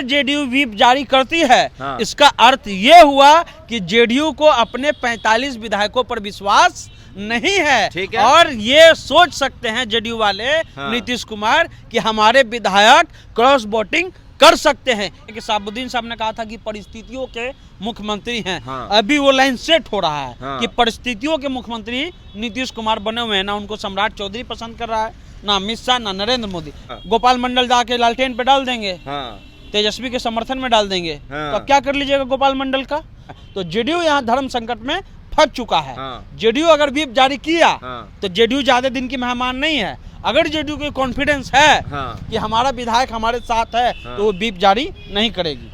JDU whip जारी करती है, हाँ। इसका अर्थ ये हुआ कि जेडीयू को अपने 45 विधायकों पर विश्वास नहीं है, ठीक है। और ये सोच सकते हैं जेडीयू वाले, हाँ। नीतीश कुमार, कि हमारे विधायक क्रॉस वोटिंग कर सकते हैं। कि साबुद्दीन साहब ने कहा था कि परिस्थितियों के मुख्यमंत्री हैं, हाँ। अभी वो लाइन सेट हो रहा है, हाँ। कि परिस्थितियों के मुख्यमंत्री नीतीश कुमार बने हुए हैं। ना उनको सम्राट चौधरी पसंद कर रहा है, ना अमित शाह, ना नरेंद्र मोदी। हाँ। गोपाल मंडल जाके लालटेन पे डाल देंगे, हाँ। तेजस्वी के समर्थन में डाल देंगे, हाँ। तो अब क्या कर लीजिएगा गोपाल मंडल का। तो जेडीयू यहाँ धर्म संकट में फंस चुका है। हाँ। जेडीयू अगर व्हिप जारी किया, हाँ। तो जेडीयू ज्यादा दिन की मेहमान नहीं है। अगर जेडीयू को कॉन्फिडेंस है, हाँ। कि हमारा विधायक हमारे साथ है, हाँ। तो वो व्हिप जारी नहीं करेगी।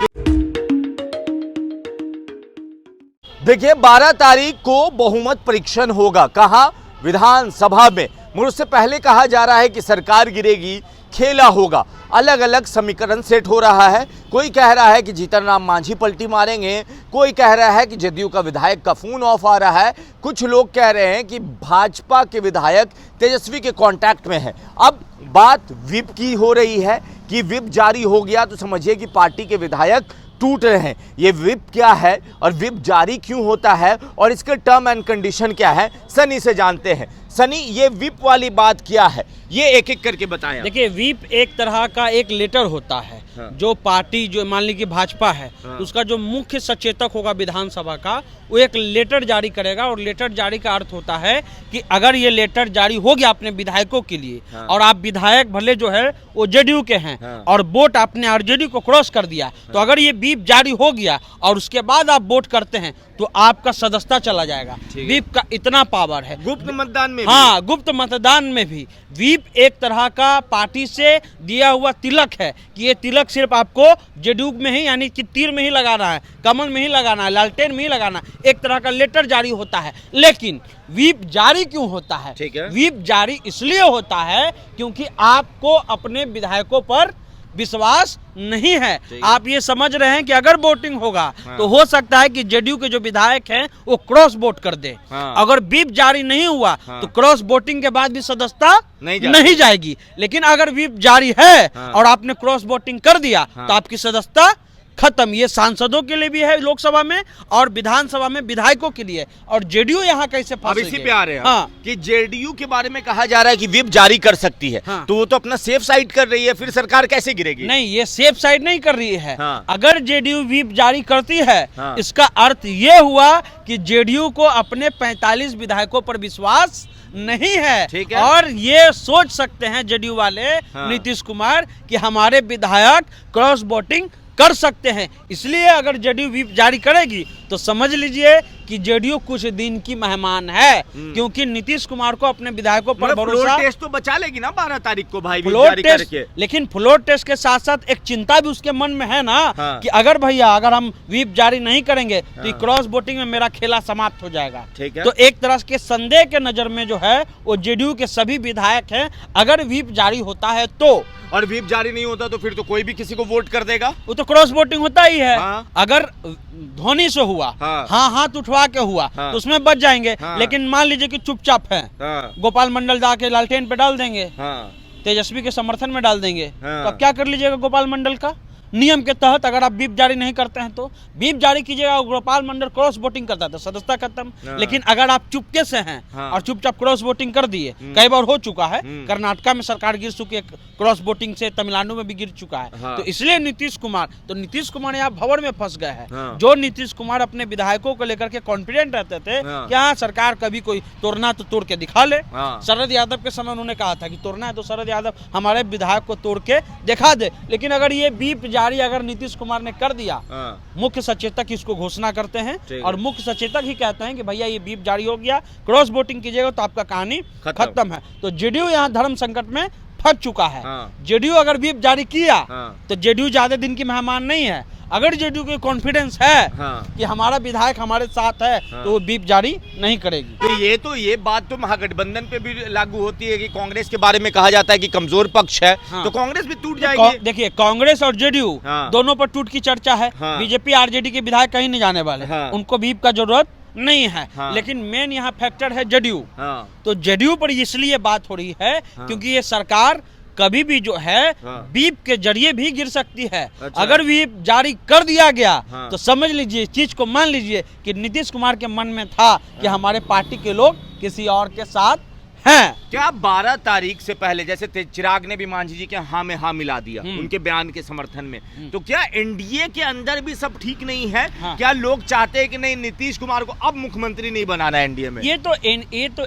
देखिए 12 तारीख को बहुमत परीक्षण होगा, कहाँ? विधानसभा में। मगर उससे पहले कहा जा रहा है कि सरकार गिरेगी, खेला होगा। अलग अलग समीकरण सेट हो रहा है। कोई कह रहा है कि जीतन राम मांझी पलटी मारेंगे, कोई कह रहा है कि जदयू का विधायक का फोन ऑफ आ रहा है, कुछ लोग कह रहे हैं कि भाजपा के विधायक तेजस्वी के कांटेक्ट में है। अब बात व्हिप की हो रही है कि व्हिप जारी हो गया तो समझिए कि पार्टी के विधायक टूट रहे हैं। ये व्हिप क्या है और व्हिप जारी क्यों होता है और इसके टर्म एंड कंडीशन क्या है, सनी से जानते हैं। सनी, ये व्हिप वाली बात क्या है, ये एक एक करके बताएं। देखिए, व्हिप एक तरह का एक लेटर होता है। हाँ। जो पार्टी, जो मान लीजिए भाजपा है, हाँ। उसका जो मुख्य सचेतक होगा विधानसभा का, वो एक लेटर जारी करेगा। और लेटर जारी का अर्थ होता है कि अगर ये लेटर जारी हो गया अपने विधायकों के लिए, हाँ। और आप विधायक भले जो है वो जेडीयू के हैं, हाँ। और वोट आपने आरजेडी को क्रॉस कर दिया, तो अगर ये व्हिप जारी हो गया और उसके बाद आप वोट करते हैं, तो आपका सदस्यता चला जाएगा। ठीक है। व्हिप का इतना पावर है। गुप्त मतदान में भी? हाँ, गुप्त मतदान में भी व्हिप एक तरह का पार्टी से दिया हुआ तिलक है, कि ये तिलक सिर्फ आपको जेडीयू में ही, यानी कि तीर में ही लगाना है, कमल में ही लगाना है, लालटेन में ही लगाना है। एक तरह का लेटर जारी होता है। लेकिन व्हिप जारी क्यों होता है? ठीक है। व्हिप जारी इसलिए होता है क्योंकि आपको अपने विधायकों पर विश्वास नहीं है। आप ये समझ रहे हैं कि अगर वोटिंग होगा, हाँ। तो हो सकता है कि जेडीयू के जो विधायक हैं वो क्रॉस वोट कर दे। हाँ। अगर व्हिप जारी नहीं हुआ, हाँ। तो क्रॉस वोटिंग के बाद भी सदस्यता नहीं जाएगी। लेकिन अगर व्हिप जारी है, हाँ। और आपने क्रॉस वोटिंग कर दिया, हाँ। तो आपकी सदस्यता खत्म। ये सांसदों के लिए भी है लोकसभा में, और विधानसभा में विधायकों के लिए। और जेडीयू यहाँ कैसे अब फंसेगी? इसी पे आ रहे हैं हाँ। कि जेडीयू के बारे में कहा जा रहा है कि व्हिप जारी कर सकती है। हाँ। तो वो तो अपना सेफ साइड कर रही है, फिर सरकार कैसे गिरेगी? नहीं, ये सेफ साइड नहीं कर रही है। हाँ। अगर जेडीयू व्हिप जारी करती है, हाँ। इसका अर्थ ये हुआ कि जेडीयू को अपने 45 विधायकों पर विश्वास नहीं है। ठीक है। और ये सोच सकते हैं जेडीयू वाले, हाँ। नीतीश कुमार, कि हमारे विधायक क्रॉस वोटिंग कर सकते हैं। इसलिए अगर जेडीयू व्हिप जारी करेगी, तो समझ लीजिए कि जेडीयू कुछ दिन की मेहमान है, क्योंकि नीतीश कुमार को अपने विधायकों पर भरोसा। फ्लोर टेस्ट तो बचा लेगी ना 12 तारीख को भाई, व्हिप फ्लोर जारी टेस्ट, करके। लेकिन फ्लोर टेस्ट के साथ साथ एक चिंता भी उसके मन में है ना, हाँ। कि अगर भैया अगर हम व्हिप जारी नहीं करेंगे, तो ये हाँ। क्रॉस वोटिंग में मेरा खेला समाप्त हो जाएगा। ठीक है। तो एक तरह के संदेह के नजर में जो है वो जेडीयू के सभी विधायक हैं। अगर व्हिप जारी होता है तो, और व्हिप जारी नहीं होता तो फिर तो कोई भी किसी को वोट कर देगा। वो तो क्रॉस वोटिंग होता ही है। हाँ। अगर ध्वनि से हुआ, हाँ। हाँ हाथ उठवा के हुआ, हाँ। तो उसमें बच जाएंगे। हाँ। लेकिन मान लीजिए कि चुपचाप है, हाँ। गोपाल मंडल जाके लालटेन पे डाल देंगे, हाँ। तेजस्वी के समर्थन में डाल देंगे, हाँ। तो अब क्या कर लीजिएगा गोपाल मंडल का? नियम के तहत अगर आप व्हिप जारी नहीं करते हैं, तो व्हिप जारी कीजिएगा, गोपाल मंडल क्रॉस वोटिंग करता है तो सदस्यता खत्म। हाँ। लेकिन अगर आप चुपके से हैं, हाँ। और चुपचाप क्रॉस वोटिंग कर दिए, कई बार हो चुका है, कर्नाटका में सरकार गिर चुकी है क्रॉस वोटिंग से, तमिलनाडु में भी गिर चुका है। हाँ। तो इसलिए नीतीश कुमार यहाँ भंवर में फंस गए हैं। हाँ। जो नीतीश कुमार अपने विधायकों को लेकर के कॉन्फिडेंट रहते थे, हाँ। कि हाँ सरकार कभी कोई तोड़ना तो तोड़ के दिखा ले। हाँ। शरद यादव के समय उन्होंने कहा था कि तोड़ना है तो शरद यादव हमारे विधायक को तोड़ के दिखा दे। लेकिन अगर ये व्हिप जारी अगर नीतीश कुमार ने कर दिया, हाँ। मुख्य सचेतक इसको घोषणा करते हैं, ठीक और है। मुख्य सचेतक ही कहते हैं कि भैया ये व्हिप जारी हो गया, क्रॉस वोटिंग कीजिएगा तो आपका कहानी खत्म है। तो जेडीयू यहाँ धर्म संकट में फंस चुका है। हाँ। जेडीयू अगर व्हिप जारी किया, हाँ। तो जेडीयू ज्यादा दिन की मेहमान नहीं है। अगर जेडीयू को कॉन्फिडेंस है, हाँ। कि हमारा विधायक हमारे साथ है, हाँ। तो वो व्हिप जारी नहीं करेगी। तो ये बात तो महागठबंधन पे भी लागू होती है कि कांग्रेस के बारे में कहा जाता है कि कमजोर पक्ष है। हाँ। तो कांग्रेस भी टूट जाएगी। देखिए, कांग्रेस और जेडीयू हाँ। दोनों पर टूट की चर्चा है। हाँ। बीजेपी आरजेडी के विधायक कहीं नहीं जाने वाले, हाँ। उनको व्हिप का जरूरत नहीं है। हाँ। लेकिन मेन यहाँ फैक्टर है जेडीयू। हाँ। तो जेडीयू पर इसलिए बात हो रही है, हाँ। क्योंकि ये सरकार कभी भी जो है हाँ। व्हीप के जरिए भी गिर सकती है। अच्छा। अगर व्हीप जारी कर दिया गया हाँ। तो समझ लीजिए, इस चीज को मान लीजिए कि नीतीश कुमार के मन में था कि हमारे पार्टी के लोग किसी और के साथ हैं। क्या 12 तारीख से पहले, जैसे चिराग ने भी मांझी जी के हाँ में हाँ मिला दिया उनके बयान के समर्थन में, तो क्या एनडीए के अंदर भी सब ठीक नहीं है? हाँ। क्या लोग चाहते हैं कि नहीं, नीतीश कुमार को अब मुख्यमंत्री नहीं बनाना है एनडीए में? ये तो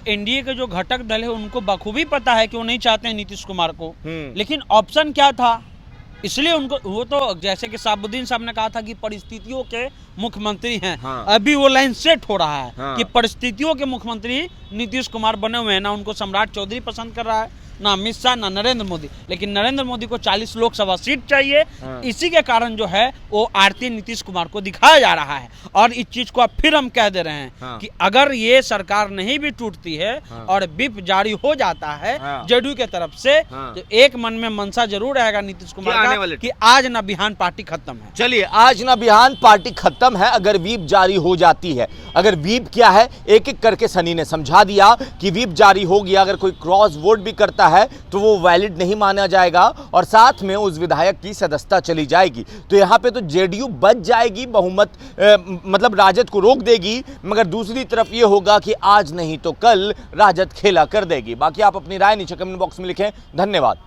एनडीए के जो घटक दल है उनको बखूबी पता है कि वो नहीं चाहते हैं नीतीश कुमार को, लेकिन ऑप्शन क्या था, इसलिए उनको, वो तो जैसे कि साबुद्दीन साहब ने कहा था कि परिस्थितियों के मुख्यमंत्री हैं। हाँ। अभी वो लाइन सेट हो रहा है। हाँ। कि परिस्थितियों के मुख्यमंत्री नीतीश कुमार बने हुए हैं। ना उनको सम्राट चौधरी पसंद कर रहा है, ना अमित शाह, ना नरेंद्र मोदी, लेकिन नरेंद्र मोदी को 40 लोकसभा सीट चाहिए। हाँ। इसी के कारण जो है वो आरती नीतीश कुमार को दिखाया जा रहा है। और इस चीज को अब फिर हम कह दे रहे हैं हाँ। कि अगर ये सरकार नहीं भी टूटती है हाँ। और व्हिप जारी हो जाता है हाँ। जेडीयू के तरफ से, हाँ। तो एक मन में मनसा जरूर रहेगा नीतीश कुमार आने का वाले कि आज ना बिहान पार्टी खत्म है। चलिए, आज ना बिहान पार्टी खत्म है अगर व्हीप जारी हो जाती है। अगर व्हीप क्या है, एक एक करके सनी ने समझा दिया कि व्हीप जारी हो गया, अगर कोई क्रॉस वोट भी करता है तो वो वैलिड नहीं माना जाएगा और साथ में उस विधायक की सदस्यता चली जाएगी। तो यहाँ पे तो जेडीयू बच जाएगी, बहुमत मतलब राजद को रोक देगी, मगर दूसरी तरफ ये होगा कि आज नहीं तो कल राजद खेला कर देगी। बाकी आप अपनी राय नीचे कमेंट बॉक्स में लिखें। धन्यवाद।